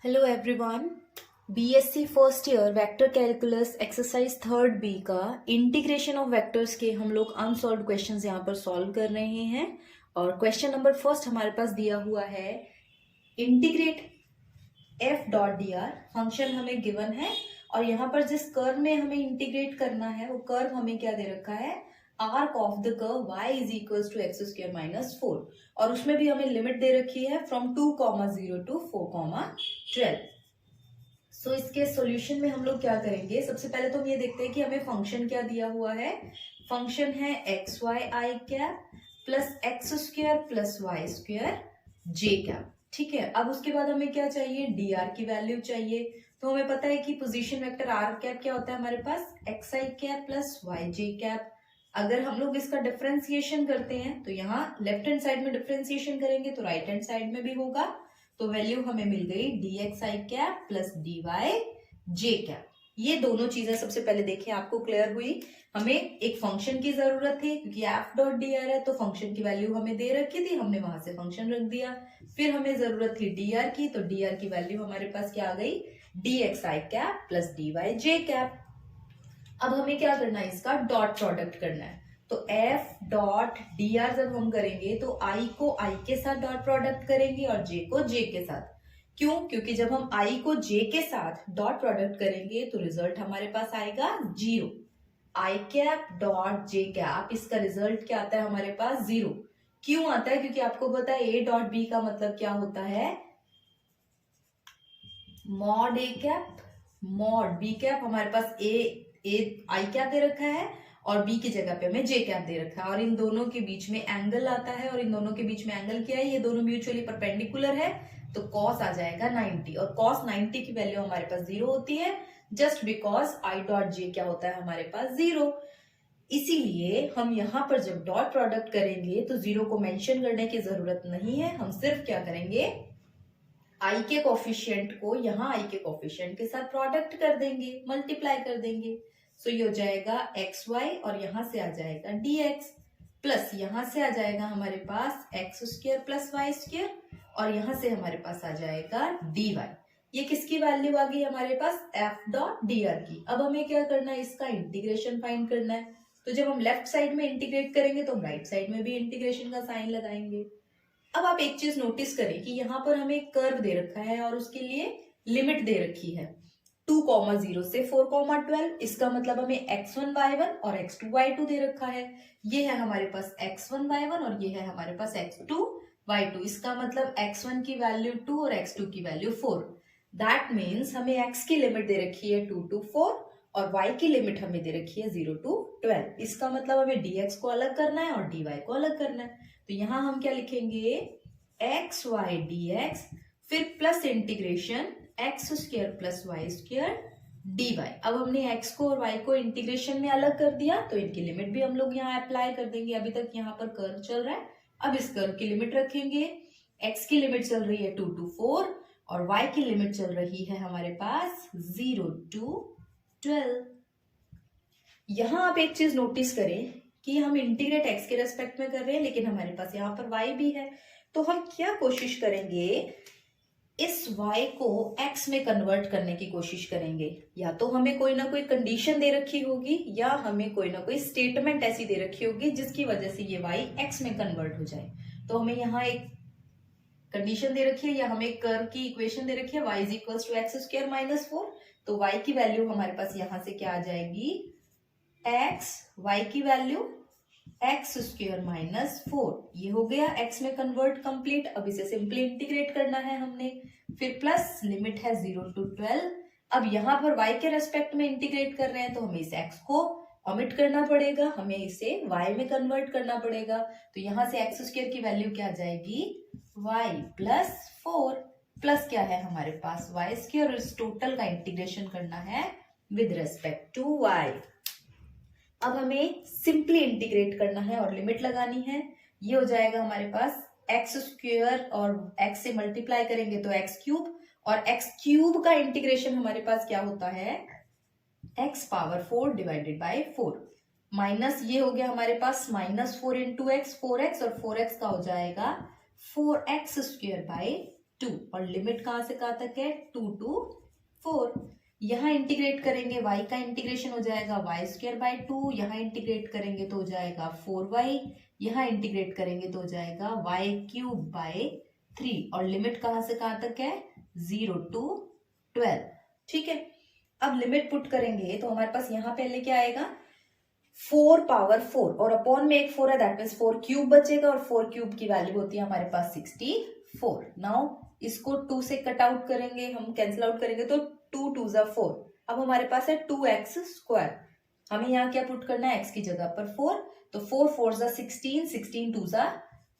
Hello everyone. BSc first year vector calculus exercise third B का integration of vectors के हम लोग unsolved questions यहाँ पर सॉल्व कर रहे हैं। और क्वेश्चन नंबर फर्स्ट हमारे पास दिया हुआ है integrate F dot D R. Function हमें गिवन है और यहाँ पर जिस कर्व में हमें इंटीग्रेट करना है वो कर्व हमें क्या दे रखा है, arc of the curve y is equal to x square minus 4 और उसमें भी हमें लिमिट दे रखी है फ्रॉम 2,0 टू 4,12। सो इसके सॉल्यूशन में हम लोग क्या करेंगे, सबसे पहले तो हम ये देखते हैं कि हमें फंक्शन क्या दिया हुआ है। फंक्शन है x Y I cap plus x square plus Y square J cap. ठीक है, अब उसके बाद हमें क्या चाहिए, डी आर की वैल्यू चाहिए। तो हमें पता है कि पोजीशन वेक्टर आर कैप क्या होता है हमारे पास, x i cap plus y J cap. अगर हम लोग इसका डिफरेंशिएशन करते हैं तो यहाँ लेफ्ट हैंड साइड में डिफरेंशिएशन करेंगे तो राइट हैंड साइड में भी होगा। तो वैल्यू हमें मिल गई D x i cap plus d y J cap. ये दोनों चीजें सबसे पहले देखें, आपको क्लियर हुई। हमें एक फंक्शन की जरूरत थी क्योंकि एफ डॉट डी आर है तो फंक्शन की वैल्यू हमें दे रखी थी, हमने वहां से फंक्शन रख दिया। फिर हमें जरूरत थी डी आर की, तो डी आर की वैल्यू हमारे पास क्या आ गई, D x i cap plus d y J cap. अब हमें क्या करना है, इसका डॉट प्रोडक्ट करना है। तो एफ डॉट डी आर जब हम करेंगे तो आई को आई के साथ डॉट प्रोडक्ट करेंगे और जे को जे के साथ। क्यों? क्योंकि जब हम आई को जे के साथ डॉट प्रोडक्ट करेंगे तो रिजल्ट हमारे पास आएगा 0। आई कैप डॉट जे कैप, इसका रिजल्ट क्या आता है हमारे पास 0। क्यों आता है? क्योंकि आपको पता है ए डॉट बी का मतलब क्या होता है, mod A cap mod B cap. हमारे पास ए आई कैप दे रखा है और बी की जगह पे हमें जे कैप दे रखा है और इन दोनों के बीच में एंगल आता है और इन दोनों के बीच में एंगल क्या है, ये दोनों म्यूचुअली परपेंडिकुलर है तो कॉस आ जाएगा 90 और कॉस 90 की वैल्यू हमारे पास 0 होती है just because I dot J क्या होता है हमारे पास 0। इसीलिए हम यहाँ पर जब डॉट प्रोडक्ट करेंगे तो 0 को मेंशन करने की जरूरत नहीं है, हम सिर्फ क्या करेंगे, आई के कोफिशिएंट को यहाँ आई के कोफिशिएंट के साथ प्रोडक्ट कर देंगे, मल्टीप्लाई कर देंगे। सो ये हो जाएगा एक्स वाई और यहां से आ जाएगा डी एक्स प्लस यहां से आ जाएगा हमारे पास X square plus Y square और यहां से हमारे पास आ जाएगा डी वाई। ये किसकी वैल्यू आ गई हमारे पास, एफ डॉट डी आर की। अब हमें क्या करना है, इसका इंटीग्रेशन फाइंड करना है। तो जब हम लेफ्ट साइड में इंटीग्रेट करेंगे तो हम राइट साइड में भी इंटीग्रेशन का साइन लगाएंगे। अब आप एक चीज नोटिस करें कि यहाँ पर हमें एक कर्व दे रखा है और उसके लिए लिमिट दे रखी है 2,0 से 4,12। इसका मतलब हमें x1 y1 और x2 y2 दे रखा है। ये है हमारे पास x1 y1 और ये है हमारे पास x2 y2। इसका मतलब x1 की वैल्यू 2 और x2 की वैल्यू 4। दैट मीन्स हमें x की लिमिट दे रखी है 2 to 4 और y की लिमिट हमें दे रखी है 0 to 12। इसका मतलब हमें dx को अलग करना है और dy को अलग करना है। तो यहां हम क्या लिखेंगे, एक्स वाई डी एक्स फिर plus integration x square plus Y square d y. अब हमने x को और y को इंटीग्रेशन में अलग कर दिया तो इनकी लिमिट भी हम लोग यहाँ अप्लाई कर देंगे। अभी तक यहाँ पर कर्व चल रहा है, अब इस कर्व की लिमिट रखेंगे। x की लिमिट चल रही है 2 to 4 और y की लिमिट चल रही है हमारे पास 0 to 12। यहां आप एक चीज नोटिस करें कि हम इंटीग्रेट x के रेस्पेक्ट में कर रहे हैं लेकिन हमारे पास यहाँ पर y भी है। तो हम क्या कोशिश करेंगे, इस y को x में कन्वर्ट करने की कोशिश करेंगे। या तो हमें कोई ना कोई कंडीशन दे रखी होगी या हमें कोई ना कोई स्टेटमेंट ऐसी दे रखी होगी जिसकी वजह से ये y x में कन्वर्ट हो जाए। तो हमें यहाँ एक कंडीशन दे रखी है या हमें कर्व की इक्वेशन दे रखी है y is equal to x square minus 4। तो y की वैल्यू हमारे पास यहाँ से क्या आ जाएगी, x y की वैल्यू एक्स स्क्वायर माइनस 4। ये हो गया x में कन्वर्ट कंप्लीट। अब इसे सिंपली इंटीग्रेट करना है हमने। फिर प्लस लिमिट है 0 to 12। अब यहाँ पर y के रेस्पेक्ट में इंटीग्रेट कर रहे हैं तो हमें इस x को ओमिट करना पड़ेगा, हमें इसे y में कन्वर्ट करना पड़ेगा। तो यहाँ से एक्स स्क्वायर की वैल्यू क्या आ जाएगी, y प्लस 4 प्लस क्या है हमारे पास वाई स्क्वायर और इस टोटल का इंटीग्रेशन करना है विद रेस्पेक्ट टू y। अब हमें सिंपली इंटीग्रेट करना है और लिमिट लगानी है। ये हो जाएगा हमारे पास एक्स स्क्वायर और x से मल्टीप्लाई करेंगे तो एक्स क्यूब और एक्स क्यूब का इंटीग्रेशन हमारे पास क्या होता है, x power 4 divided by 4 minus ये हो गया हमारे पास -4 इंटू एक्स 4x और 4x का हो जाएगा 4x स्क्वायर बाय 2 और लिमिट कहां से कहां तक है 2 to 4। यहाँ इंटीग्रेट करेंगे y का इंटीग्रेशन हो जाएगा वाई स्क्वायर बाय 2, यहाँ इंटीग्रेट करेंगे तो हो जाएगा 4y, यहाँ इंटीग्रेट करेंगे तो हो जाएगा वाई क्यूब बाय 3 और लिमिट कहां से कहां तक है 0 to 12। ठीक है, अब लिमिट पुट करेंगे तो हमारे पास यहाँ पहले क्या आएगा 4 पावर 4 और अपॉन में एक 4 है, दैट मीन्स 4 क्यूब बचेगा और 4 क्यूब की वैल्यू होती है हमारे पास 64। नाउ इसको 2 से कट आउट करेंगे, हम कैंसिल आउट करेंगे तो 2 2 जा 4। अब हमारे पास है 2x स्क्वायर, हमें यहाँ क्या पुट करना है x की जगह पर 4, तो 4 4 जा 16, 16 2 जा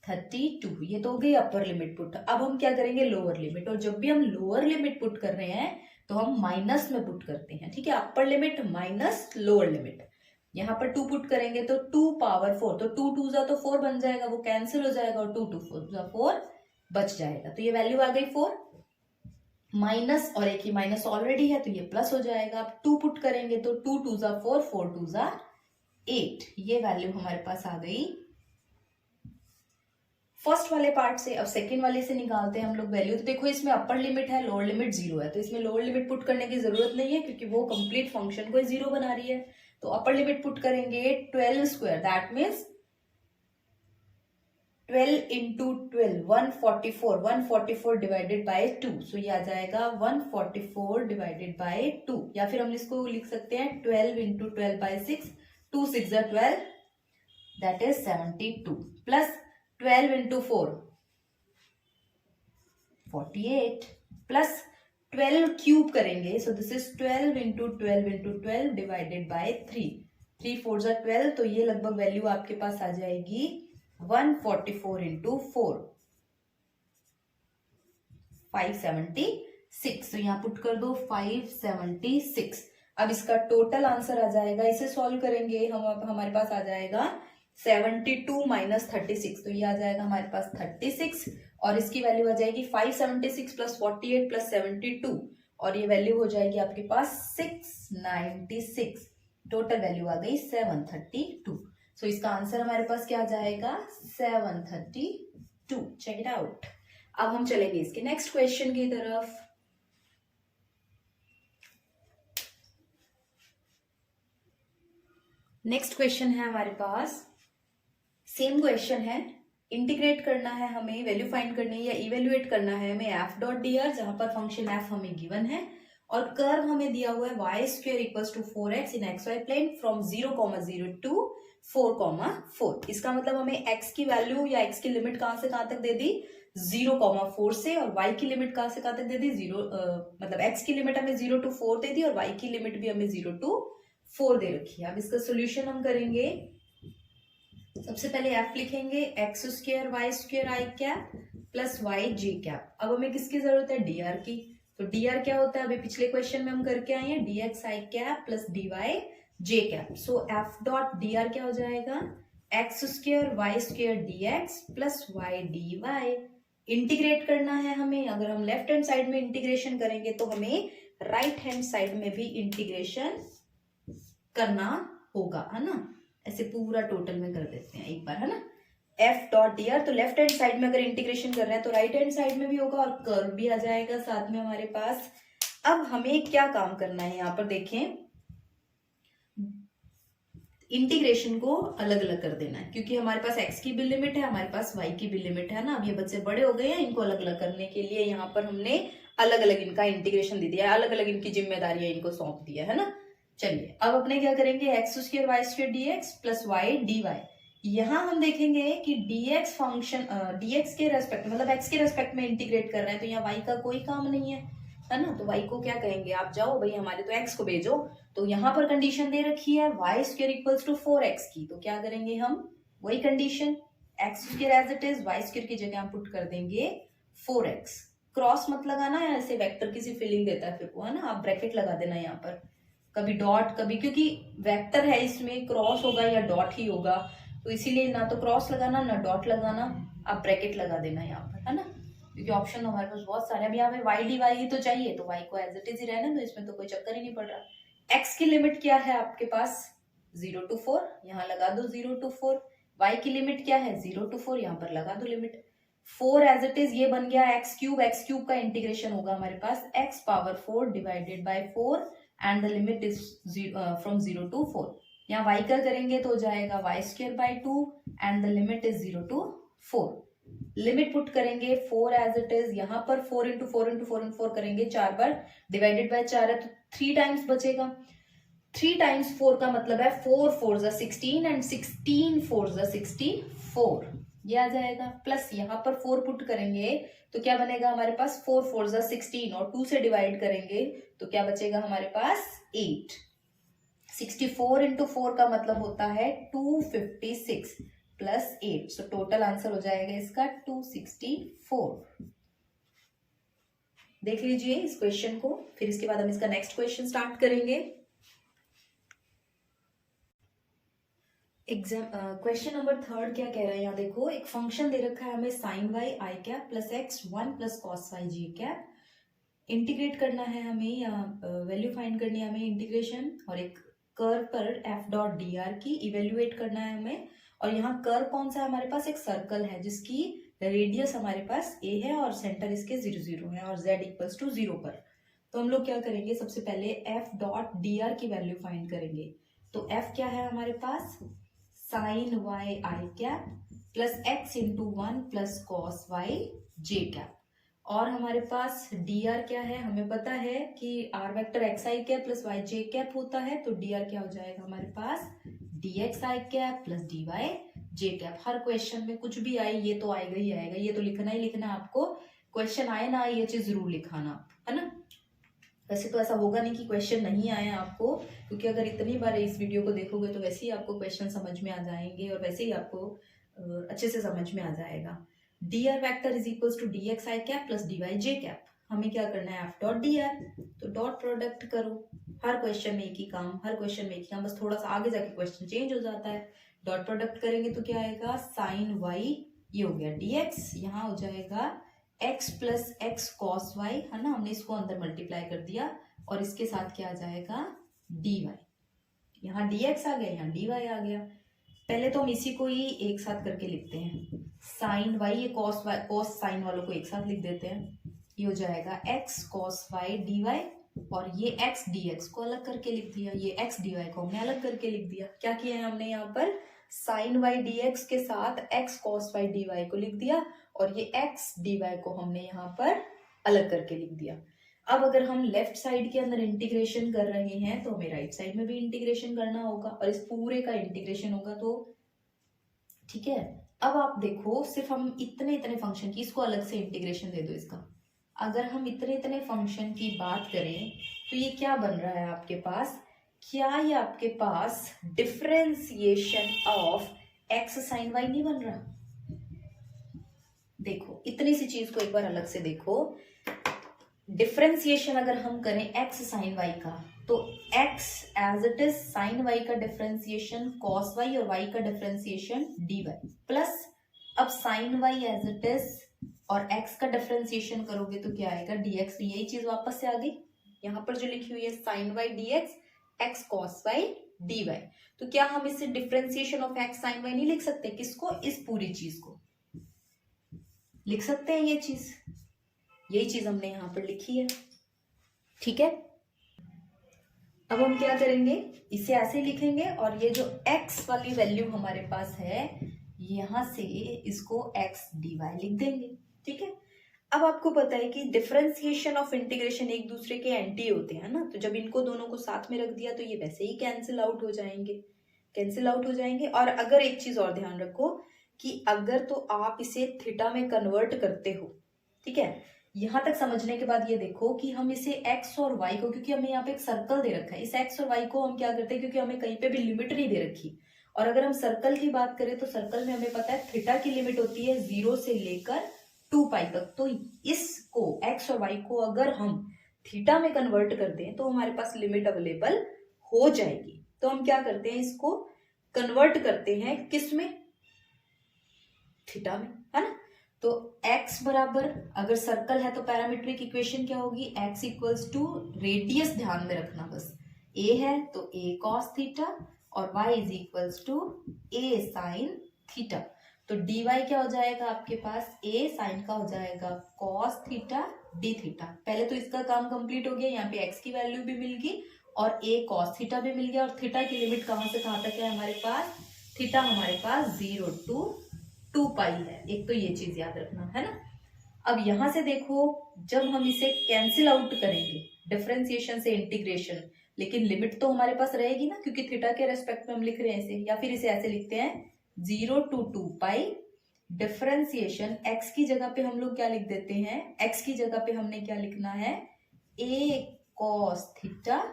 32। ये तो हो गई अपर लिमिट पुट। अब हम क्या करेंगे लोअर लिमिट, और जब भी हम लोअर लिमिट पुट कर रहे हैं तो हम माइनस में पुट करते हैं। ठीक है, upper limit minus lower limit. यहाँ पर 2 पुट करेंगे तो 2 पावर 4, तो 2 2 जा तो 4 बन जाएगा, वो कैंसिल हो जाएगा और 2 2 4 जा 4 बच जाएगा। तो ये वैल्यू आ गई 4 माइनस, और एक ही माइनस ऑलरेडी है तो ये प्लस हो जाएगा। अब 2 पुट करेंगे तो 2 2 जा 4, 4 2 जा 8, ये वैल्यू हमारे पास आ गई फर्स्ट वाले पार्ट से। अब सेकंड वाले से निकालते हैं हम लोग वैल्यू। तो देखो इसमें अपर लिमिट है, लोअर लिमिट 0 है, तो इसमें लोअर लिमिट पुट करने की जरूरत नहीं है क्योंकि वो कंप्लीट फंक्शन को 0 बना रही है। तो अपर लिमिट पुट करेंगे 12 square, that means 12 into 12 144, 144 divided by 2, सो ये आ जाएगा 144 डिवाइडेड बाय 2, या फिर हम इसको लिख सकते हैं 12 इंटू 12 बाय 6, 2 6 जा 12, that is 72, plus 12 into 4 48, plus 12 cube करेंगे, so this is 12 into 12 into 12 divided by 3, 3 4 जा 12, तो ये लगभग वैल्यू आपके पास आ जाएगी 144 इंटू 4 576। तो यहाँ पुट कर दो 576। अब इसका टोटल आंसर आ जाएगा, इसे सॉल्व करेंगे हम, अब हमारे पास आ जाएगा 72 माइनस 36, तो ये आ जाएगा हमारे पास 36 और इसकी वैल्यू आ जाएगी 576 प्लस 48 प्लस 72 और ये वैल्यू हो जाएगी आपके पास 696। टोटल वैल्यू आ गई 732। सो इसका आंसर हमारे पास क्या आ जाएगा 732। Check it out. अब हम चलेंगे इसके नेक्स्ट क्वेश्चन की तरफ। नेक्स्ट क्वेश्चन है हमारे पास, सेम क्वेश्चन है, इंटीग्रेट करना है हमें, वैल्यू फाइंड करनी है या इवेल्युएट करना है हमें एफ डॉट डी आर, जहां पर फंक्शन एफ हमें गिवन है और कर्व हमें दिया हुआ है y square equals to 4x in x y plane from 0,0 to 4,4। इसका मतलब हमें x की वैल्यू या x की लिमिट कहां से कहां तक दे दी 0,4 से, और y की लिमिट कहां से कहां तक दे दी 0, मतलब x की लिमिट हमें 0 to 4 दे दी और y की लिमिट भी हमें 0 to 4 दे रखी है। अब इसका सोल्यूशन हम करेंगे, सबसे पहले f लिखेंगे एक्स स्क्वायर वाई स्क्वायर आई कैप प्लस वाई जे कैप। अब हमें किसकी जरूरत है dr की, तो dr क्या होता है अभी पिछले क्वेश्चन में हम करके आए हैं dx i cap plus dy j cap. So f dot dr क्या हो जाएगा x square y square dx plus y dy। Integrate करना है हमें, अगर हम लेफ्ट हैंड साइड में इंटीग्रेशन करेंगे तो हमें राइट हैंड साइड में भी इंटीग्रेशन करना होगा, है ना। ऐसे पूरा टोटल में कर देते हैं एक बार, है ना। f डॉट डी आर, तो लेफ्ट हैंड साइड में अगर इंटीग्रेशन कर रहे हैं तो राइट हैंड साइड में भी होगा और कर्व भी आ जाएगा साथ में हमारे पास। अब हमें क्या काम करना है, यहाँ पर देखें इंटीग्रेशन को अलग अलग कर देना है क्योंकि हमारे पास x की भी लिमिट है, हमारे पास y की भी लिमिट है ना। अब ये बच्चे बड़े हो गए हैं, इनको अलग अलग करने के लिए यहाँ पर हमने अलग अलग इनका इंटीग्रेशन दे दिया है, अलग अलग इनकी जिम्मेदारियां इनको सौंप दिया है ना। चलिए अब अपने क्या करेंगे x square y square dx plus y dy। यहाँ हम देखेंगे कि dx फंक्शन dx के रेस्पेक्ट मतलब x के रेस्पेक्ट में इंटीग्रेट कर रहे हैं तो यहाँ y का कोई काम नहीं है ना। तो y को क्या कहेंगे, आप जाओ भाई हमारे तो x को भेजो, तो यहाँ पर कंडीशन दे रखी है y square equals to 4x की, तो क्या करेंगे हम वही condition x square as it is, y square की जगह हम पुट कर देंगे 4x। क्रॉस मत लगाना है, ऐसे वेक्टर किसी फीलिंग देता है फिर वो, है ना। आप ब्रैकेट लगा देना यहाँ पर, कभी डॉट कभी, क्योंकि वेक्टर है इसमें क्रॉस होगा या डॉट ही होगा, तो इसीलिए ना तो क्रॉस लगाना ना डॉट लगाना, आप ब्रैकेट लगा देना यहाँ पर, है ना, क्योंकि ऑप्शन हमारे पास बहुत सारे। अभी हमें वाई डी वाई ही तो चाहिए, तो वाई को एज इट इज ही रहना, तो इसमें तो कोई चक्कर ही नहीं पड़ रहा। एक्स की लिमिट क्या है आपके पास 0 to 4, यहाँ लगा दो 0 to 4। वाई की लिमिट क्या है 0 to 4, यहाँ पर लगा दो लिमिट। 4 एज इट इज ये बन गया एक्स क्यूब का इंटीग्रेशन होगा हमारे पास X power 4 divided by 4 and the limit is from 0 to 4। यहाँ वाई का करेंगे तो हो जाएगा Y square by 2 and the limit is 0 to 4। Limit put करेंगे 4 एज इट इज, यहाँ पर 4 इंटू 4 इंटू 4 इंटू 4 करेंगे 4 बार, डिवाइडेड बाय 4 है तो 3 टाइम्स बचेगा। 3 टाइम्स 4 का मतलब है 4 4 जा 16 एंड 16 4 जा 64, ये आ जाएगा। प्लस यहाँ पर 4 पुट करेंगे तो क्या बनेगा हमारे पास 4 4 जा 16 और 2 से डिवाइड करेंगे तो क्या बचेगा हमारे पास 8। 64 इंटू 4 का मतलब होता है 256 प्लस 8, सो टोटल आंसर हो जाएगा इसका 264। देख लीजिए इस क्वेश्चन को, फिर इसके बाद हम इसका नेक्स्ट क्वेश्चन स्टार्ट करेंगे। एग्जाम क्वेश्चन नंबर 3 क्या कह रहा है, यहाँ देखो एक फंक्शन दे रखा है हमें sine Y I cap plus X 1 plus cos Y J cap. Integrate करना है हमें या वैल्यू फाइंड करनी है हमें इंटीग्रेशन, और एक कर्व पर एफ डॉट डी आर की इवेल्युएट करना है हमें। और यहाँ कर्व कौन सा है हमारे पास, एक सर्कल है जिसकी रेडियस हमारे पास ए है और सेंटर इसके 0 0 है और z इक्वल्स टू 0 पर। तो हम लोग क्या करेंगे, सबसे पहले एफ डॉट डी आर की वैल्यू फाइंड करेंगे। तो एफ क्या है हमारे पास, sine Y I cap plus X into 1 plus cos Y J cap. और हमारे पास डी आर क्या है, हमें पता है कि r vector x i cap plus y J cap होता है, तो डी आर क्या हो जाएगा हमारे पास d x i cap plus d y J cap. हर क्वेश्चन में कुछ भी आए ये तो आएगा ही आएगा, ये तो लिखना ही लिखना है आपको, क्वेश्चन आए ना आए ये चीज जरूर लिखाना है ना। वैसे तो ऐसा होगा नहीं कि क्वेश्चन नहीं आए आपको, क्योंकि अगर इतनी बार इस वीडियो को देखोगे तो वैसे ही आपको क्वेश्चन समझ में आ जाएंगे और वैसे ही आपको अच्छे से समझ में आ जाएगा। D r vector is equals to d x i cap plus d y J cap. हमें क्या करना है एफ डॉट डी आर, तो डॉट प्रोडक्ट करो। हर क्वेश्चन में एक ही काम, हर क्वेश्चन में एक ही काम, बस थोड़ा सा आगे जाके क्वेश्चन चेंज हो जाता है। डॉट प्रोडक्ट करेंगे तो क्या आएगा साइन वाई, ये हो गया डी एक्स, यहाँ हो जाएगा x plus x cos y, है ना, हमने इसको अंदर मल्टीप्लाई कर दिया और इसके साथ क्या आ जाएगा डी वाई। यहाँ डी एक्स आ गया, यहाँ डी वाई आ गया। पहले तो हम इसी को ही एक साथ करके लिखते हैं, साइन वाई, ये कॉस साइन वालों को एक साथ लिख देते हैं। ये हो जाएगा x cos y d y, और ये एक्स डी एक्स को अलग करके लिख दिया, ये एक्स डी वाई को हमने अलग करके लिख दिया। क्या किया है हमने यहाँ पर, साइन वाई डी एक्स के साथ x cos y d y को लिख दिया और ये एक्स डी वाई को हमने यहाँ पर अलग करके लिख दिया। अब अगर हम लेफ्ट साइड के अंदर इंटीग्रेशन कर रहे हैं तो हमें राइट साइड में भी इंटीग्रेशन करना होगा और इस पूरे का इंटीग्रेशन होगा, तो ठीक है। अब आप देखो सिर्फ हम इतने इतने फंक्शन की, इसको अलग से इंटीग्रेशन दे दो इसका। अगर हम इतने इतने फंक्शन की बात करें तो ये क्या बन रहा है आपके पास, क्या ये आपके पास differentiation of X sine Y नहीं बन रहा। देखो इतनी सी चीज को एक बार अलग से देखो, डिफरेंशिएशन अगर हम करें एक्स साइन वाई का, तो x as it is sine y का डिफरेंशिएशन कॉस वाई और y का डिफरेंशिएशन डी वाई, प्लस अब sine y as it is और x का डिफरेंशिएशन करोगे तो क्या आएगा dx। यही चीज वापस से आ गई, यहाँ पर जो लिखी हुई है sine y dx x cos y dy। तो क्या हम इसे differentiation of x sine Y नहीं लिख सकते, किसको, इस पूरी चीज को लिख सकते हैं। ये चीज, यही चीज हमने यहाँ पर लिखी है, ठीक है। अब हम क्या करेंगे, इसे ऐसे लिखेंगे और ये जो x वाली वैल्यू हमारे पास है यहां से इसको x dy लिख देंगे, ठीक है। अब आपको पता है कि डिफरेंशिएशन ऑफ इंटीग्रेशन एक दूसरे के एंटी होते हैं ना, तो जब इनको दोनों को साथ में रख दिया तो ये वैसे ही कैंसिल आउट हो जाएंगे, कैंसिल आउट हो जाएंगे। और अगर एक चीज और ध्यान रखो कि अगर तो आप इसे थीटा में कन्वर्ट करते हो, ठीक है, यहां तक समझने के बाद ये देखो कि हम इसे x और y को, क्योंकि हमें यहाँ पे एक सर्कल दे रखा है, इस x और y को हम क्या करते हैं, क्योंकि हमें कहीं पे भी लिमिट नहीं दे रखी, और अगर हम सर्कल की बात करें तो सर्कल में हमें पता है थीटा की लिमिट होती है 0 से लेकर 2 पाई तक। तो इसको x और y को अगर हम थीटा में कन्वर्ट कर दें तो हमारे पास लिमिट अवेलेबल हो जाएगी। तो हम क्या करते हैं, इसको कन्वर्ट करते हैं किस में, थीटा में, है ना। तो x बराबर, अगर सर्कल है तो पैरामीट्रिक इक्वेशन क्या होगी, x इक्वल्स टू रेडियस, ध्यान में रखना बस, a है तो a cos थीटा और y is equals to a sin theta. तो तो dy क्या हो जाएगा आपके पास, a साइन का हो जाएगा cos थीटा d थीटा। पहले तो इसका काम कंप्लीट हो गया, यहाँ पे x की वैल्यू भी मिल गई और a cos थीटा भी मिल गया। और थीटा की लिमिट कहाँ से कहाँ तक है हमारे पास, थीटा हमारे पास 0 to 2 पाई है। एक तो ये चीज याद रखना है ना। अब यहां से देखो, जब हम इसे कैंसिल आउट करेंगे डिफरेंशिएशन से इंटीग्रेशन, लेकिन लिमिट तो हमारे पास रहेगी ना, क्योंकि थीटा के रेस्पेक्ट में हम लिख रहे हैं इसे, या फिर इसे ऐसे लिखते हैं 0 to 2 पाई डिफरेंशिएशन। x की जगह पे हम लोग क्या लिख देते हैं, x की जगह पे हमने क्या लिखना है, a cos थीटा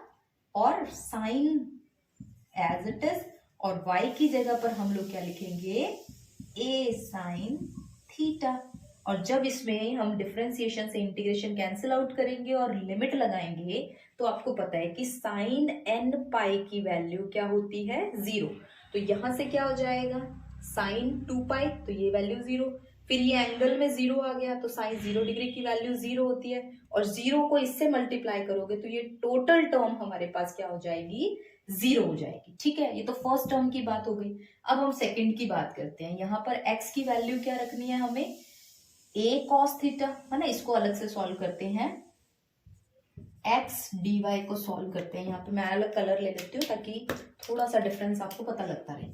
और साइन एज इट इज, और y की जगह पर हम लोग क्या लिखेंगे, a साइन थीटा। और जब इसमें हम डिफरेंशिएशन से इंटीग्रेशन कैंसिल आउट करेंगे और लिमिट लगाएंगे, तो आपको पता है कि साइन n पाई की वैल्यू क्या होती है, 0। तो यहां से क्या हो जाएगा, साइन 2 पाई, तो ये वैल्यू 0। फिर ये एंगल में 0 आ गया, तो साइन 0 डिग्री की वैल्यू 0 होती है, और 0 को इससे मल्टीप्लाई करोगे तो ये टोटल टर्म हमारे पास क्या हो जाएगी, 0 हो जाएगी। ठीक है, ये तो फर्स्ट टर्म की बात हो गई। अब हम सेकंड की बात करते हैं। यहाँ पर x की वैल्यू क्या रखनी है हमें, a cos थीटा, है ना। इसको अलग से सॉल्व करते हैं, x dy को सॉल्व करते हैं। यहाँ पे मैं अलग कलर ले लेती हूँ ताकि थोड़ा सा डिफरेंस आपको पता लगता रहे।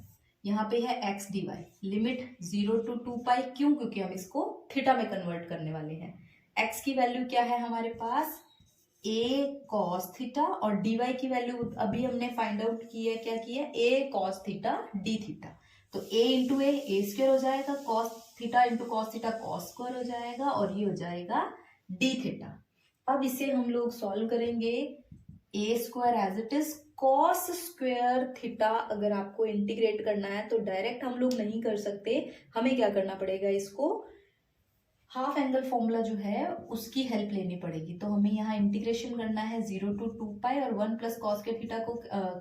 यहाँ पे है x dy, लिमिट 0 to 2 पाई, क्यों, क्योंकि हम इसको थीटा में कन्वर्ट करने वाले हैं। x की वैल्यू क्या है हमारे पास, a cos थीटा, और dy की वैल्यू अभी हमने फाइंड आउट की है, क्या की है, a cos theta d theta. तो a इंटू ए स्क्वायर हो जाएगा, cos theta into cos theta cos square हो जाएगा, और ये हो जाएगा d थीटा। अब इसे हम लोग सॉल्व करेंगे, a square as it is cos square theta. अगर आपको इंटीग्रेट करना है तो डायरेक्ट हम लोग नहीं कर सकते, हमें क्या करना पड़ेगा, इसको हाफ एंगल फॉर्मूला जो है उसकी हेल्प लेनी पड़ेगी। तो हमें यहाँ इंटीग्रेशन करना है 0 to 2 पाई, और 1 प्लस कॉस स्क्वायर थीटा को,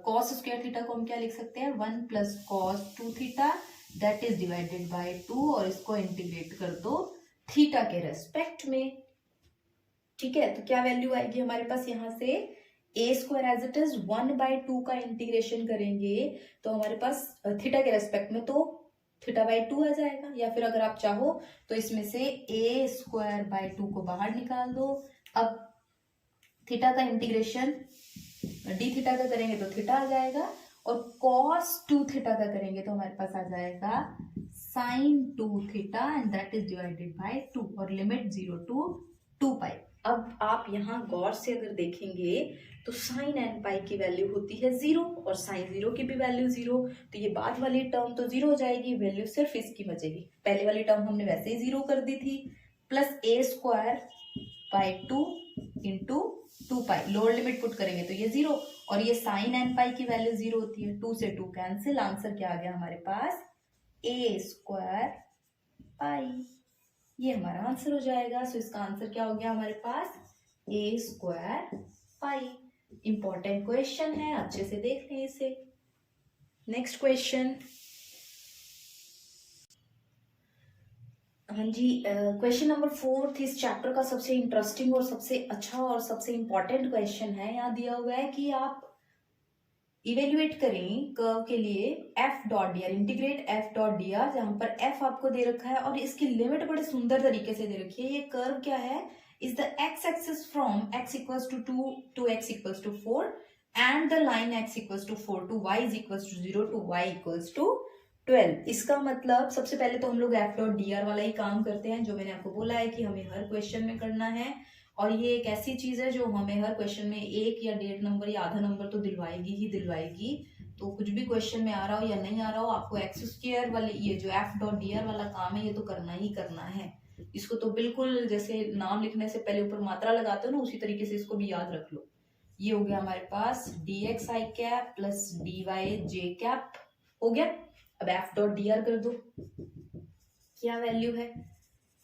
कॉस स्क्वायर थीटा को हम क्या लिख सकते हैं, 1 plus cos 2 theta that is divided by 2, और इसको इंटीग्रेट कर दो थीटा के रेस्पेक्ट में। ठीक है, तो क्या वैल्यू आएगी हमारे पास, यहाँ से a square as it is 1/2 का इंटीग्रेशन करेंगे तो हमारे पास थीटा के रेस्पेक्ट में तो थीटा बाई 2 आ जाएगा, या फिर अगर आप चाहो तो इसमें से a स्क्वायर बाई 2 को बाहर निकाल दो। अब थीटा का इंटीग्रेशन d थीटा का करेंगे तो थीटा आ जाएगा, और cos 2 थीटा का करेंगे तो हमारे पास आ जाएगा sin 2 theta, and that is divided by 2, और लिमिट 0 to 2 पाई। अब आप यहाँ गौर से अगर देखेंगे तो साइन n पाई की वैल्यू होती है 0, और साइन 0 की भी वैल्यू 0, तो ये बाद वाली टर्म तो 0 हो जाएगी, वैल्यू सिर्फ इसकी बचेगी। पहले वाली टर्म हमने वैसे ही 0 कर दी थी, plus a square by 2 into 2 pi, lower limit put करेंगे तो ये 0, और ये साइन n पाई की वैल्यू 0 होती है। 2 से 2 कैंसिल, आंसर क्या आ गया हमारे पास, a स्क्वायर पाई। ये हमारा आंसर हो जाएगा। सो इसका आंसर क्या हो गया हमारे पास, a square pi. Important question है, अच्छे से देख लें इसे। नेक्स्ट क्वेश्चन, हाँ जी, क्वेश्चन नंबर 4 इस चैप्टर का सबसे इंटरेस्टिंग और सबसे अच्छा और सबसे इंपॉर्टेंट क्वेश्चन है। यहाँ दिया हुआ है कि आप इवेल्युएट करें कर्व के लिए f dot D R, integrate f dot D R, जहां पर f आपको दे रखा है और इसकी लिमिट बड़े सुंदर तरीके से दे रखी है। ये कर्व क्या है, is the x axis from x equals to 2 to x equals to 4 and the line x equals to 4 to y is equals to 0 to y equals to 12। इसका मतलब सबसे पहले तो हम लोग f डॉट डी आर वाला ही काम करते हैं, जो मैंने आपको बोला है कि हमें हर क्वेश्चन में करना है, और ये एक ऐसी चीज है जो हमें हर क्वेश्चन में 1 या 1.5 नंबर या आधा नंबर तो दिलवाएगी ही दिलवाएगी। तो कुछ भी क्वेश्चन में आ रहा हो या नहीं आ रहा हो, आपको एक्स स्क्वायर वाले ये जो f डॉट डी आर वाला काम है ये तो करना ही करना है। इसको तो बिल्कुल जैसे नाम लिखने से पहले ऊपर मात्रा लगाते हो ना, उसी तरीके से इसको भी याद रख लो। ये हो गया हमारे पास dx i cap plus dy j cap हो गया। अब f डॉट डी आर कर दो, क्या वैल्यू है,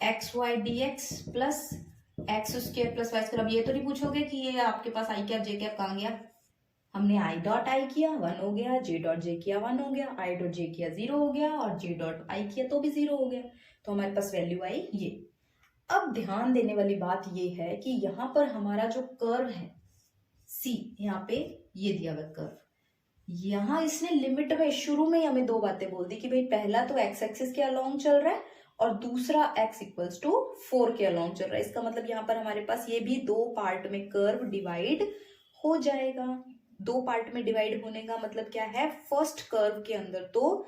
x y d x plus x square plus Y square. अब ये तो नहीं पूछोगे कि ये आपके पास आई कैप जे कैप कहाँ गया, हमने आई डॉट आई किया 1 हो गया, जे डॉट जे किया 1 हो गया, आई डॉट जे किया 0 हो गया, और जे डॉट आई किया तो भी 0 हो गया। तो हमारे पास वैल्यू आई ये। अब ध्यान देने वाली बात ये है कि यहाँ पर हमारा जो कर्व है सी, यहाँ पे ये दिया हुआ कर्व, यहाँ इसने लिमिट में शुरू में ही हमें दो बातें बोल दी कि भाई पहला तो एक्स एक्सिस के अलोंग चल रहा है और दूसरा x इक्वल्स टू 4 के अलोंग चल रहा है। इसका मतलब यहाँ पर हमारे पास ये भी दो पार्ट में कर्व डिवाइड हो जाएगा। दो पार्ट में डिवाइड होने का मतलब क्या है, फर्स्ट कर्व के अंदर तो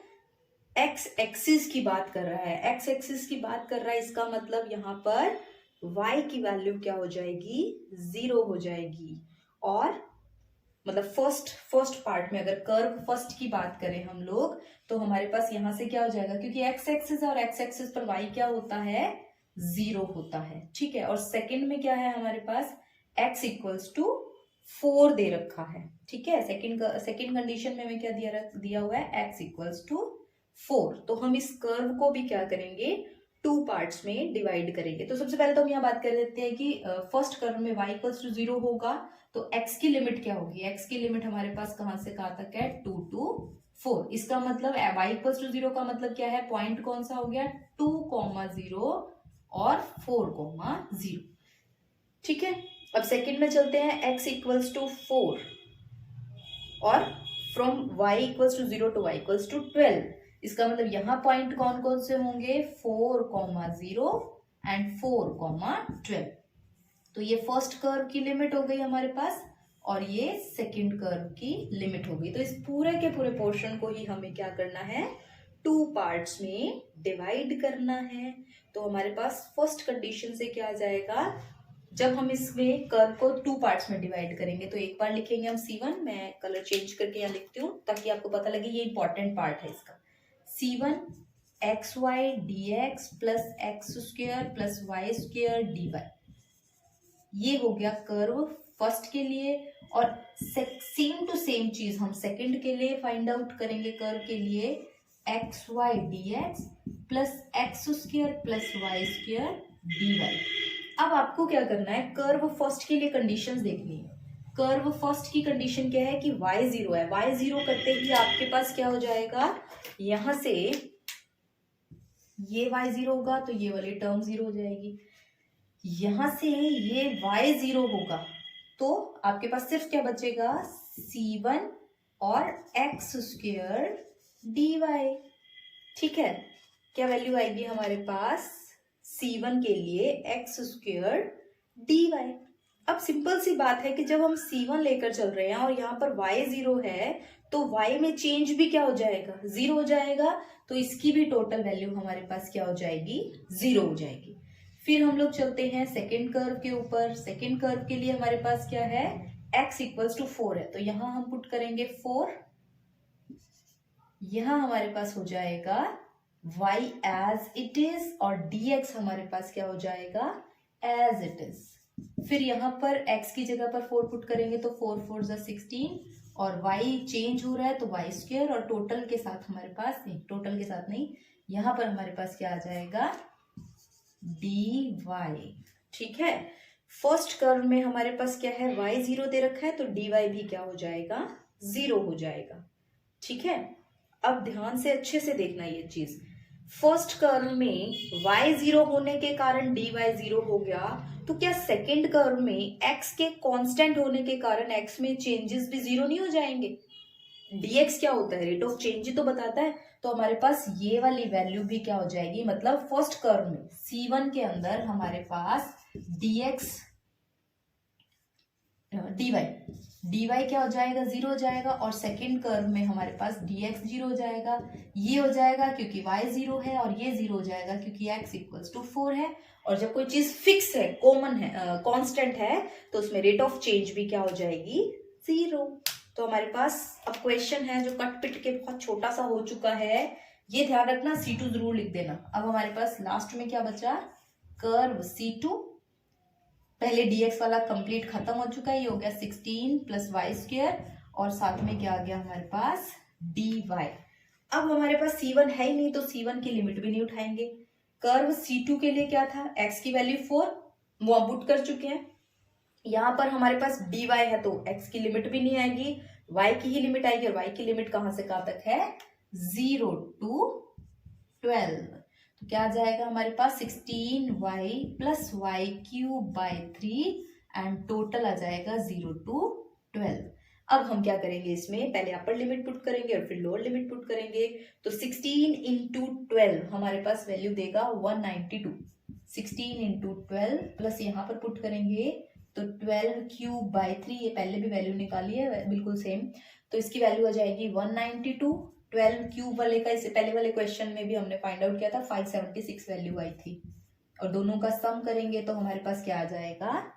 x एक्सिस की बात कर रहा है, x एक्सिस की बात कर रहा है, इसका मतलब यहाँ पर y की वैल्यू क्या हो जाएगी, 0 हो जाएगी। और मतलब फर्स्ट पार्ट में अगर कर्व फर्स्ट की बात करें हम लोग तो हमारे पास यहां से क्या हो जाएगा, क्योंकि एक्स एक्सिस और एक्स एक्सिस पर वाई क्या होता है, 0 होता है, ठीक है। और सेकंड में क्या है हमारे पास, x इक्वल्स टू 4 दे रखा है, ठीक है। सेकंड कंडीशन में हमें क्या दिया हुआ है, x इक्वल्स टू 4। तो हम इस कर्व को भी क्या करेंगे, टू पार्ट्स में डिवाइड करेंगे। तो सबसे पहले तो हम यहाँ बात कर लेते हैं कि फर्स्ट कर्व में y इक्वल्स टू 0 होगा तो x की लिमिट क्या होगी, x की लिमिट हमारे पास कहां से कहां तक है, 2 to 4। इसका मतलब y इक्वल्स टू 0 का मतलब क्या है, पॉइंट कौन सा हो गया, 2,0 और 4,0, ठीक है। अब सेकंड में चलते हैं, x इक्वल्स टू 4 और from y equals to 0 to y equals to 12। इसका मतलब यहाँ पॉइंट कौन कौन से होंगे, 4,0 एंड 4,12। तो ये फर्स्ट कर्व की लिमिट हो गई हमारे पास और ये सेकंड कर्व की लिमिट हो गई। तो इस पूरे के पूरे पोर्शन को ही हमें क्या करना है, टू पार्ट्स में डिवाइड करना है। तो हमारे पास फर्स्ट कंडीशन से क्या आ जाएगा, जब हम इसमें कर्व को टू पार्ट्स में डिवाइड करेंगे तो एक बार लिखेंगे हम C1, मैं कलर चेंज करके यहाँ लिखती हूँ ताकि आपको पता लगे ये इंपॉर्टेंट पार्ट है इसका। C1 xy dx plus x square plus y square dy, ये हो गया कर्व फर्स्ट के लिए। और सेम टू सेम चीज हम सेकंड के लिए फाइंड आउट करेंगे, कर्व के लिए xy dx plus x square plus y square dy। अब आपको क्या करना है, कर्व फर्स्ट के लिए कंडीशंस देखनी है। कर्व फर्स्ट की कंडीशन क्या है कि y 0 है, y 0 करते ही आपके पास क्या हो जाएगा, यहां से ये y 0 होगा तो ये वाली टर्म 0 हो जाएगी, यहां से ये y 0 होगा तो आपके पास सिर्फ क्या बचेगा, C1 और एक्स स्क्वेयर dy, ठीक है। क्या वैल्यू आएगी हमारे पास, C1 के लिए एक्स स्क्वेयर dy। अब सिंपल सी बात है कि जब हम C1 लेकर चल रहे हैं और यहाँ पर y 0 है तो y में चेंज भी क्या हो जाएगा, 0 हो जाएगा। तो इसकी भी टोटल वैल्यू हमारे पास क्या हो जाएगी, 0 हो जाएगी। फिर हम लोग चलते हैं सेकेंड कर्व के ऊपर। सेकेंड कर्व के लिए हमारे पास क्या है, x इक्वल्स टू 4 है तो यहां हम पुट करेंगे 4, यहां हमारे पास हो जाएगा y एज इट इज और dx हमारे पास क्या हो जाएगा, एज इट इज। फिर यहाँ पर x की जगह पर 4 पुट करेंगे तो 4 4 16 और y चेंज हो रहा है तो y स्क्वायर और टोटल के साथ हमारे पास नहीं, टोटल के साथ नहीं, यहाँ पर हमारे पास क्या आ जाएगा, dy, ठीक है। फर्स्ट कर्व में हमारे पास क्या है, y 0 दे रखा है तो dy भी क्या हो जाएगा, 0 हो जाएगा, ठीक है। अब ध्यान से अच्छे से देखना ये चीज, फर्स्ट कर्व में y 0 होने के कारण dy 0 हो गया तो क्या सेकंड कर्व में x के कांस्टेंट होने के कारण x में चेंजेस भी 0 नहीं हो जाएंगे, dx क्या होता है, रेट ऑफ चेंज ही तो बताता है। तो हमारे पास ये वाली वैल्यू भी क्या हो जाएगी, मतलब फर्स्ट कर्व में C1 के अंदर हमारे पास dx dy क्या हो जाएगा, 0 हो जाएगा और सेकंड कर्व में हमारे पास dx 0 हो जाएगा। ये हो जाएगा क्योंकि y 0 है और ये 0 हो जाएगा क्योंकि x इक्वल्स टू 4 है। और जब कोई चीज फिक्स है, कॉमन है, कांस्टेंट है तो उसमें रेट ऑफ चेंज भी क्या हो जाएगी, 0। तो हमारे पास अब क्वेश्चन है जो कट पिट के बहुत छोटा सा हो चुका है, ये ध्यान रखना, C2 जरूर लिख देना। अब हमारे पास लास्ट में क्या बचा, कर्व C2, पहले dx वाला कंप्लीट खत्म हो चुका है, ये हो गया 16 प्लस वाई स्क्वायर और साथ में क्या आ गया हमारे पास, dy। अब हमारे पास C1 है ही नहीं तो C1 की लिमिट भी नहीं उठाएंगे। कर्व C2 के लिए क्या था, x की वैल्यू 4 वो हम पुट कर चुके हैं, यहाँ पर हमारे पास dy है तो x की लिमिट भी नहीं आएगी, y की ही लिमिट आएगी और y की लिमिट कहां से कहां तक है, 0 to 12। तो क्या आ जाएगा हमारे पास 16y plus Y cube by 3 and total आ जाएगा 0 to 12। अब हम क्या करेंगे, इसमें पहले अपर लिमिट पुट करेंगे और फिर लोअर लिमिट पुट करेंगे। तो 16 इंटू 12 हमारे पास वैल्यू देगा 192। 16 इंटू 12 प्लस यहाँ पर पुट करेंगे तो 12 क्यूब बाई 3, ये पहले भी वैल्यू निकाली है बिल्कुल सेम, तो इसकी वैल्यू आ जाएगी 192। 12 क्यूब वाले का इससे पहले वाले क्वेश्चन में भी हमने फाइंड आउट किया था, 576 वैल्यू आई थी, और दोनों का सम करेंगे तो हमारे पास क्या आ जाएगा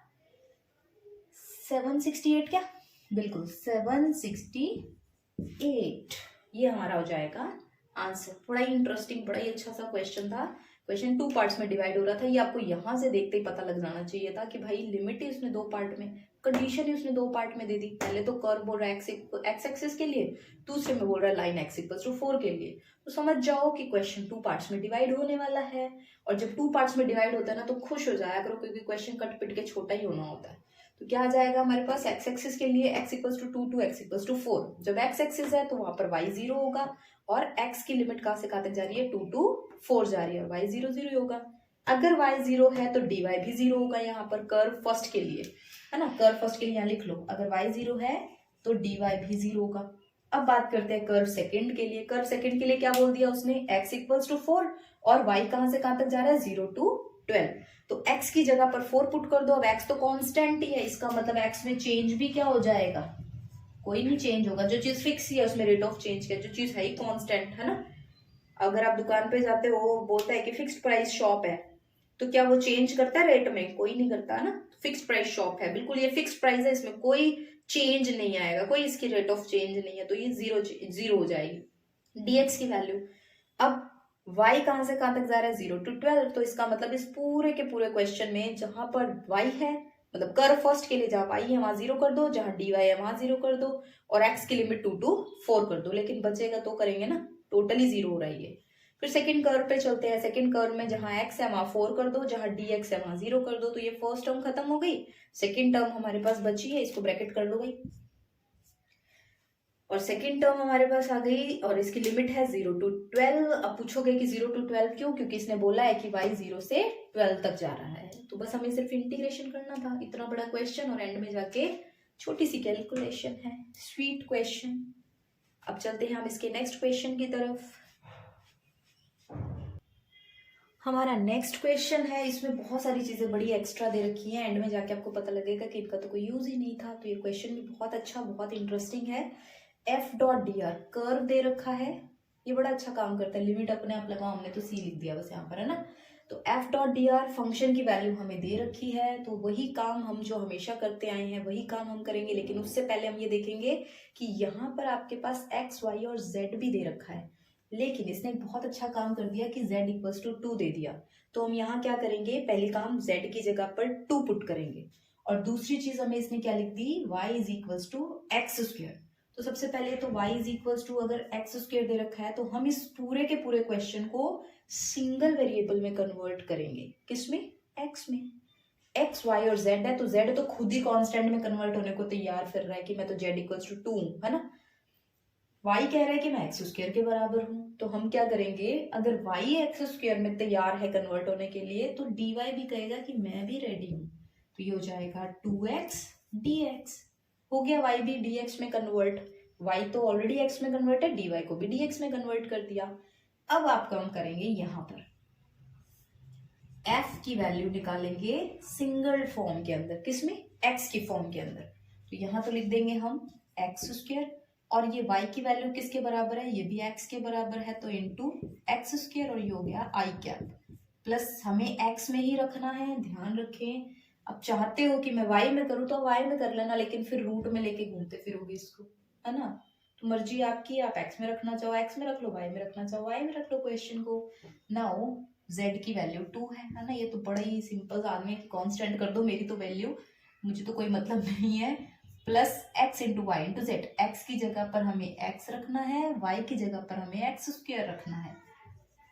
768, क्या बिल्कुल 768, ये हमारा हो जाएगा आंसर। बड़ा ही इंटरेस्टिंग, बड़ा ही अच्छा सा क्वेश्चन था। क्वेश्चन 2 पार्ट्स में डिवाइड हो रहा था, ये आपको यहाँ से देखते ही पता लग जाना चाहिए था कि भाई लिमिट ही उसने 2 पार्ट में, कंडीशन ही उसने 2 पार्ट में दे दी। पहले तो कर्व बोल रहा है एक्स एक्सिस के लिए, दूसरे में बोल रहा है लाइन एक्स इक्वल्स टू 4 के लिए। तो समझ जाओ कि क्वेश्चन 2 पार्ट्स में डिवाइड होने वाला है, और जब 2 पार्ट्स में डिवाइड होता है ना तो खुश हो जाया करो, क्योंकि क्वेश्चन कट पिट के छोटा ही होना होता है। तो क्या आ जाएगा हमारे पास एक्स एक्सिस के लिए x equals to 2 to x equals to 4। जब x एक्सिस है तो वहां पर y 0 होगा, और x की लिमिट कहां से कहां तक जा रही है 2 टू 4 जा रही है, y 0 0 होगा। अगर y 0 है तो dy भी 0 होगा यहाँ पर कर्व फर्स्ट के लिए, है ना, कर्व फर्स्ट के लिए यहाँ लिख लो, अगर y 0 है तो dy भी 0 होगा। अब बात करते हैं कर्व सेकंड के लिए। कर्व सेकंड के लिए क्या बोल दिया उसने, x इक्वल्स टू 4, और y कहां से कहां तक जा रहा है 0 टू 12, तो x की जगह पर 4 पुट कर दो। अब x तो कांस्टेंट ही है, इसका मतलब x में चेंज भी क्या हो जाएगा, कोई नहीं चेंज होगा। जो चीज फिक्स ही है उसमें रेट ऑफ चेंज क्या, जो चीज है ही कांस्टेंट, है ना। अगर आप दुकान पे जाते हो, बोलता है कि फिक्स्ड प्राइस शॉप है, तो क्या वो चेंज करता है रेट में, कोई नहीं करता, है ना। फिक्स्ड प्राइस शॉप है, बिल्कुल ये फिक्स्ड प्राइस है, इसमें कोई चेंज नहीं आएगा, कोई इसकी रेट ऑफ चेंज नहीं है, तो ये जीरो हो जाएगी dx की वैल्यू। अब y कहां से कहां तक जा रहा है 0 टू 12, तो इसका मतलब इस पूरे के पूरे क्वेश्चन में जहां पर y है, मतलब कर्व फर्स्ट के लिए जहां y है वहां 0 कर दो, जहां dy है वहां 0 कर दो, और x की लिमिट 2 टू 4 कर दो। लेकिन बचेगा तो करेंगे ना, टोटली 0 हो रही है। फिर सेकंड कर्व पे चलते हैं। सेकंड कर्व में जहां x है वहां 4 कर दो, जहां dx है वहां 0 कर दो, तो ये फर्स्ट टर्म खत्म हो गई। सेकंड टर्म हमारे पास बची है, इसको ब्रैकेट कर लो भाई, और सेकेंड टर्म हमारे पास आ गई, और इसकी लिमिट है 0 टू 12। अब पूछोगे कि 0 टू 12 क्यों, क्योंकि इसने बोला है कि y 0 से 12 तक जा रहा है, तो बस हमें सिर्फ इंटीग्रेशन करना था। इतना बड़ा क्वेश्चन और एंड में जाके छोटी सी कैलकुलेशन है, स्वीट क्वेश्चन। अब चलते हैं हम इसके नेक्स्ट क्वेश्चन की तरफ। हमारा नेक्स्ट क्वेश्चन है, इसमें बहुत सारी चीजें बड़ी एक्स्ट्रा दे रखी हैं, एंड में जाके आपको पता लगेगा कि इनका तो कोई यूज ही नहीं था। तो ये क्वेश्चन भी बहुत अच्छा, बहुत इंटरेस्टिंग है। F dot D R curve दे रखा है, ये बड़ा अच्छा काम करता है, लिमिट अपने आप लगाओ, हमने तो सी लिख दिया बस यहाँ पर, है ना। तो F dot D R function की वैल्यू हमें दे रखी है, तो वही काम हम जो हमेशा करते आए हैं वही काम हम करेंगे। लेकिन उससे पहले हम ये देखेंगे कि यहाँ पर आपके पास एक्स वाई और जेड भी दे रखा है, लेकिन इसने एक बहुत अच्छा काम कर दिया कि z इक्वल्स टू 2 दे दिया। तो हम यहाँ क्या करेंगे, पहले काम z की जगह पर 2 पुट करेंगे, और दूसरी चीज हमें इसने क्या लिख दी, y is equals to x square. तो सबसे पहले तो y इज इक्वल्स टू, अगर एक्स स्क्वायर दे रखा है तो हम इस पूरे के पूरे क्वेश्चन को सिंगल वेरिएबल में कन्वर्ट करेंगे। किसमें, x में। x y और z है, तो z तो खुद ही कांस्टेंट में कन्वर्ट होने को तैयार कर रहा है कि मैं तो z इक्वल्स टू 2 हूं, है ना। y कह रहा है कि मैं एक्स स्क्वायर के बराबर हूं, तो हम क्या करेंगे, अगर y एक्स स्क्वायर में तैयार है कन्वर्ट होने के लिए, तो dy भी कहेगा कि मैं भी रेडी हूं। तो ये हो जाएगा 2x dx, हो गया y भी dx में कन्वर्ट। y तो ऑलरेडी x में कन्वर्ट है, dy को भी dx में कन्वर्ट कर दिया। अब आप काम करेंगे, यहां पर f की वैल्यू निकालेंगे सिंगल फॉर्म के अंदर, किसमें, x की फॉर्म के अंदर। तो यहां तो लिख देंगे हम एक्स स्क्वायर, और ये y की वैल्यू किसके बराबर है, ये भी x के बराबर है, तो इंटू एक्स स्क्वायर, और ये हो गया आई कैप, प्लस हमें x में ही रखना है, ध्यान रखें। अब चाहते हो कि मैं y में करूँ तो y में कर लेना, लेकिन फिर रूट में लेके घूमते फिरोगे इसको, है ना। तो मर्जी आपकी, आप x में रखना चाहो x में रख लो, y में रखना चाहो y में रख लो क्वेश्चन को। नाउ z की वैल्यू 2 है ना, ये तो बड़ा ही सिंपल आदमी है कि कांस्टेंट कर दो, मेरी तो वैल्यू, मुझे तो कोई मतलब नहीं है। Plus x into y into z, x की जगह पर हमें x रखना है, y की जगह पर हमें एक्स स्क्वायर रखना है,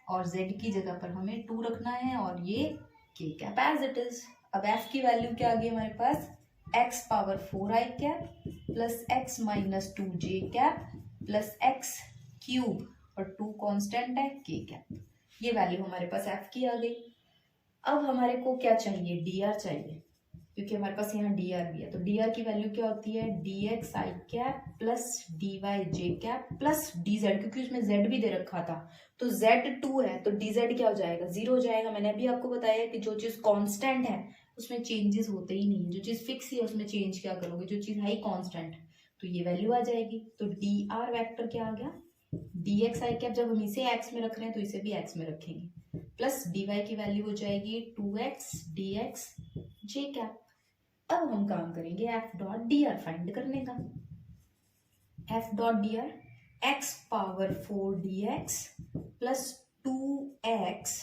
और z की जगह पर हमें 2 रखना है, और ये k cap as it is. अब f की वैल्यू क्या आ गई हमारे पास, x power 4 I cap plus x minus 2 j cap plus x cube, और 2 कांस्टेंट है k कैप। ये वैल्यू हमारे पास f की आ गई। अब हमारे को क्या चाहिए, dr चाहिए। क्योंकि हमारे पास यहाँ डी आर भी है। तो डी आर की वैल्यू क्या होती है, D x i cap plus d y J cap plus D Z, क्योंकि उसमें जेड भी दे रखा था। तो जेड 2 है तो डी जेड क्या हो जाएगा, 0 हो जाएगा। मैंने अभी आपको बताया कि जो चीज कांस्टेंट है उसमें चेंजेस होते ही नहीं है, जो चीज फिक्स है उसमें चेंज क्या करोगे, जो चीज है ही कांस्टेंट, तो ये वैल्यू आ जाएगी। तो डी आर वैक्टर क्या आ गया, डी एक्स आई कैप, जब हम इसे एक्स में रख रहे हैं तो इसे भी एक्स में रखेंगे, प्लस डी वाई की वैल्यू हो जाएगी 2x डी एक्स जे कैप। अब हम काम करेंगे F dot D R find करने का। F dot D R x power 4 D x plus 2x,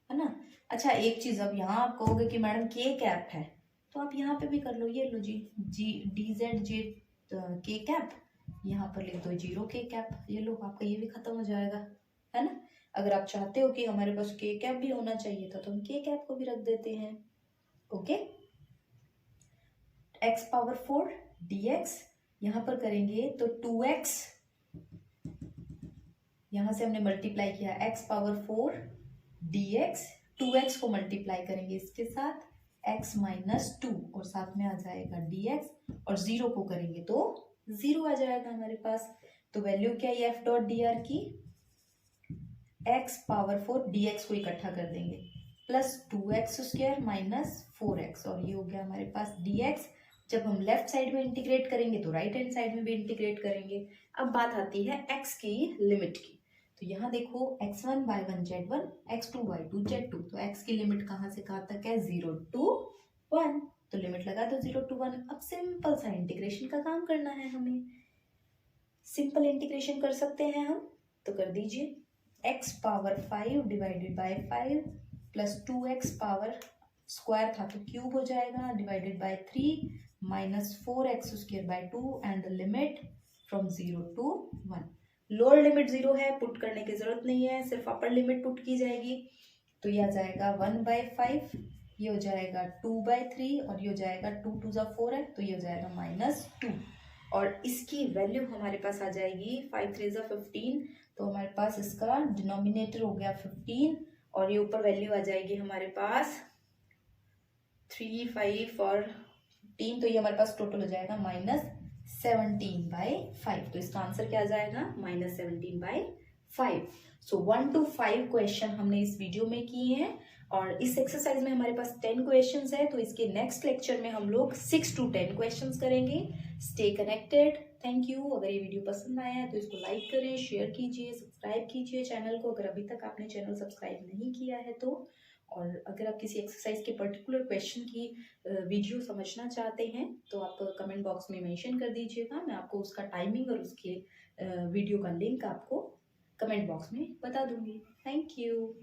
है ना। अच्छा एक चीज, अब यहाँ आप कहोगे कि मैडम के कैप है, तो आप यहाँ पे भी कर लो, ये लो जी डी जेड जे के कैप, यहाँ पर लिख दो 0 के कैप, ये लो आपका ये भी खत्म हो जाएगा, है ना। अगर आप चाहते हो कि हमारे पास के कैप भी होना चाहिए था तो हम के कैप को भी रख देते हैं। ओके, एक्स पावर 4 dx, यहां पर करेंगे तो 2x, यहां से हमने मल्टीप्लाई किया x पावर 4 dx, 2x को मल्टीप्लाई करेंगे इसके साथ x माइनस 2 और साथ में आ जाएगा dx, और 0 को करेंगे तो 0 आ जाएगा हमारे पास। तो वैल्यू क्या है एफ डॉट डी आर की, x पावर 4 dx को इकट्ठा कर देंगे plus 2x square minus 4x, और ये हो गया हमारे पास dx। जब हम लेफ्ट साइड में इंटीग्रेट करेंगे तो राइट हैंड साइड में भी इंटीग्रेट करेंगे। अब बात आती है x की लिमिट की, तो यहाँ देखो x1 y1 z1 x2 y2 z2, तो x की लिमिट कहाँ से कहाँ तक है, 0 to 1, तो लिमिट लगा दो 0 to 1। अब सिंपल सा इंटीग्रेशन का काम करना है हमें, सिंपल इंटीग्रेशन कर सकते हैं हम, तो कर दीजिए x power 5 divided by 5 plus 2x power square था तो क्यूब हो जाएगा divided by 3 minus 4x square by 2 and the limit from 0 to 1। Lower limit 0 है, पुट करने की जरूरत नहीं है, सिर्फ अपर लिमिट पुट की जाएगी। तो ये आ जाएगा 1/5, ये हो जाएगा 2/3 और ये हो जाएगा 2 2 4 है तो ये हो जाएगा -2, और इसकी वैल्यू हमारे पास आ जाएगी 5 3 15, तो हमारे पास इसका डिनोमिनेटर हो गया 15 और ये ऊपर वैल्यू आ जाएगी हमारे पास 3 5 और 15, तो ये हमारे पास टोटल हो जाएगा -17/5। तो इसका आंसर क्या आ जाएगा, -17/5। सो 1 to 5 क्वेश्चन हमने इस वीडियो में किए हैं, और इस एक्सरसाइज में हमारे पास 10 क्वेश्चंस है, तो इसके नेक्स्ट लेक्चर में हम लोग 6 to 10 क्वेश्चंस करेंगे। Stay connected, thank you. अगर ये वीडियो पसंद आया है तो इसको लाइक करें, शेयर कीजिए, सब्सक्राइब कीजिए चैनल को अगर अभी तक आपने चैनल सब्सक्राइब नहीं किया है तो। और अगर आप किसी एक्सरसाइज के पर्टिकुलर क्वेश्चन की वीडियो समझना चाहते हैं तो आप कमेंट बॉक्स में मेंशन कर दीजिएगा, मैं आपको उसका टाइमिंग और उसके वीडियो का लिंक आपको कमेंट बॉक्स में बता दूंगी। Thank you.